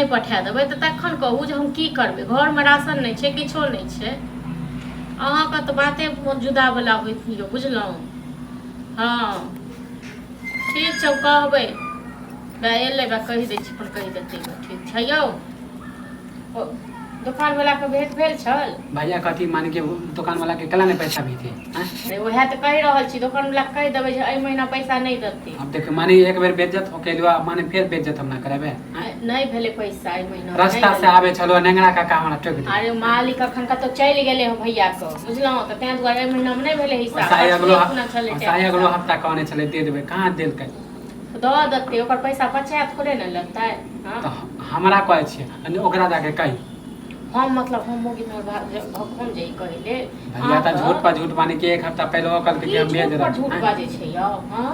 नहीं पठा देबै तऽ तखन कहू जे हम की करबै। घर में राशन नहीं छै, किछो नहीं छै। अहाँ का तो बाते जुदा वाला होइत यौ, बुझलहुँ। हाँ ठीक छै, कहबै एलै कहि दै छी, कहि देतै। ठीक छै यौ। दुकान वाला के भेंट भेल छल? भैया कथी मान के दुकान वाला के कला ने पैसा भेजे? अरे वह तो कहि रहल छी, दुकान वाला कहि देबै जे एहि महीना पैसा नहीं देतै। अब देखियो माने एक बेर बेइज्जत हो के लियो, माने फिर बेइज्जत हम ना करबे। नहीं भेले पैसा एहि महीना। रास्ता से आवे छलो नेंगरा काका हमरा टोक दे। अरे मालिक अखन का तो चल गेले हो भैया को, बुझलहुँ। त तैं दुआरे एहि महीना में नहीं भेले हिसाब। अगलो हफ्ता कहने छले दे देबे, कहां देलकै? दऽ देतै, ओकर पैसा बचाए थोड़े न लगतै। हां हमरा कहै छी ओकरा जाके कहि हम मतलब हम मोगी तोर हम जे कहले भैया त झूठ पर झूठ माने के एक हफ्ता पहले कल के हम भेज रहा। झूठ बाजे छै यौ। हां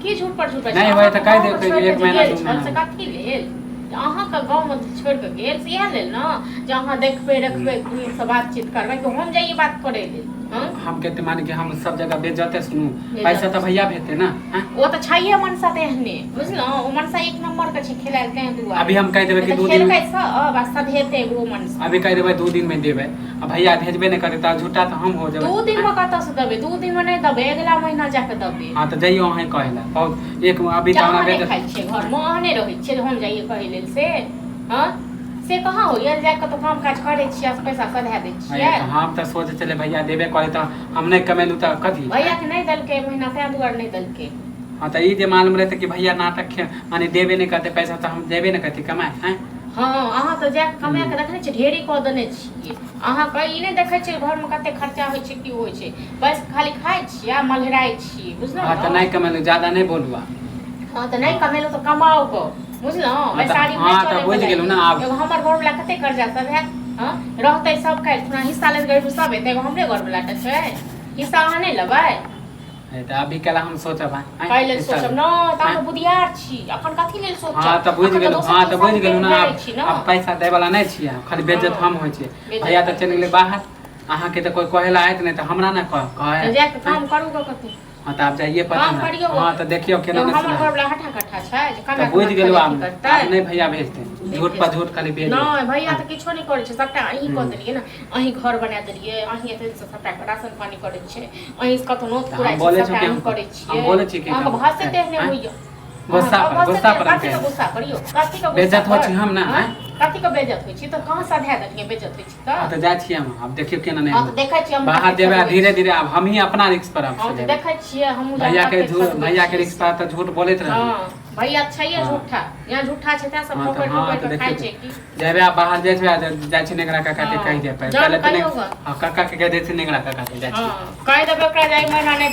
की झूठ पर झूठ बाजे? नहीं होय त कह दे कि एक महीना से कथी लेल अहाँ के गांव में छोड़ के गेल से इएह लेल न जे अहाँ देखबे रखबे से बातचीत करबै कि हम जाइए बात करे लेल। हम कहते माने कि हम सब जगह बेइज्जते सुनू, पैसा त भैया भेजते ना। वो त छैये मनसा तेहने, बुझलहुँ। ओ मनसा एक नंबर के छै खेलायल तें दुआरे। अभी हम कह देबे कि 2 दिन में सब हेते वो मनसा। अभी कह देबे 2 दिन में देबे, अब भैया भेजबे नहीं करे त झूठा त हम हो जेबे। 2 दिन में कत से देबे? 2 दिन में नहीं देबे, अगला महीना जाके देबे। हां त जाइयो अहाँ कहेला बहुत एक अभी त हमरा भेज खाइ छै घर में अहने रहै छै, हम जाइए कहे लेल से। हां से कहाँ हो यार, जाके तो काम काज करे छियै, पैसा सधा दे छियै। हम त सोचे चले भैया देबे करे त हम नहीं कमेलू त कथी? भैया के नहीं दलके महीना तै दुआर नहीं दलके। हां त ई जे मालूम रहते कि भैया नाटक माने देबे नहीं करते पैसा त हम देबे नहीं करते कमाए हैं। हां अहाँ त जाके कमा के देखने छी, ढेरी क देने छियै। अहाँ के ई नहीं देखै छियै घर में कते खर्चा होय छै की होय छै, बस खाली खाइ छियै मलहराइ छियै, बुझलहुँ। हां त नहीं कमेलू, ज्यादा नहीं बोलुआ। हां त नहीं कमेलू त कमाओ गो, बुझलहुँ। वैसारी में हां त बुझ गेलू ना। अब एगो हमर घर वाला कते कर्जा सब है। हां रहतै सब काल थोड़ा हिस्सा ले गरीब सब हेतै, एगो हमरे घर वाला त छै हिस्सा अहाँ नहीं लेबै। त अभी कला हम सोचब काहे लेल सोचब न, त हम बुधियार छी, अखन कथी लेल सोचब? हां त बुझ गेलू। हां त बुझ गेलू ना। अब पैसा दे वाला नहीं छी, खाली बेइज्जत हम होय छै। भैया त चल गेले बाहर, अहाँ के त कोई कहेला आइत नहीं त हमरा ना कहे जाके काम करू गो कथी। हां त आप जाइए पता काम करियो। हां त देखियो केना हमर घर वाला हठा कट्ठा छै जे कमा बुझ गेलू। आप नहीं भैया भेजते, झूठ पर झूठ खाली भेज। नहीं भैया त किछो नहीं करे छै, सबटा अहीं क देलिए ना। अहीं घर बना देलिए, अहीं एते से सबटा राशन पानी करे छै, अहीं कतो नोत पुराइ छै, सबटा अहीं करे छियै। हम बोले छी कि हम भाषे तेहने होइया। गुस्सा पर कथी के गुस्सा करियो? कथी के बेइज्जत हो छी हम ना। कथी के बेइज्जत होय छी? त कहां साधा देलिए बेइज्जत होय छी त जा छी हम। अब देखियो केना नहीं। हां त देखै छी हम बाहर देबे धीरे धीरे। अब हम ही अपना रिस्क पर हां त देखै छियै हम भैया के रिस्क पर त झूठ बोलैत रहे। हां भैया छैये झूठा, यहाँ झूठा छै त सब ठोकर ठोकर के खाइ छै की। जेबे आप बाहर जाय छै जाय छै नेगरा काका के कहि दे पहले त काका के कह दे छै नेगरा काका के जाय छै। हां कहि देबे ओकरा जाय महीना नहीं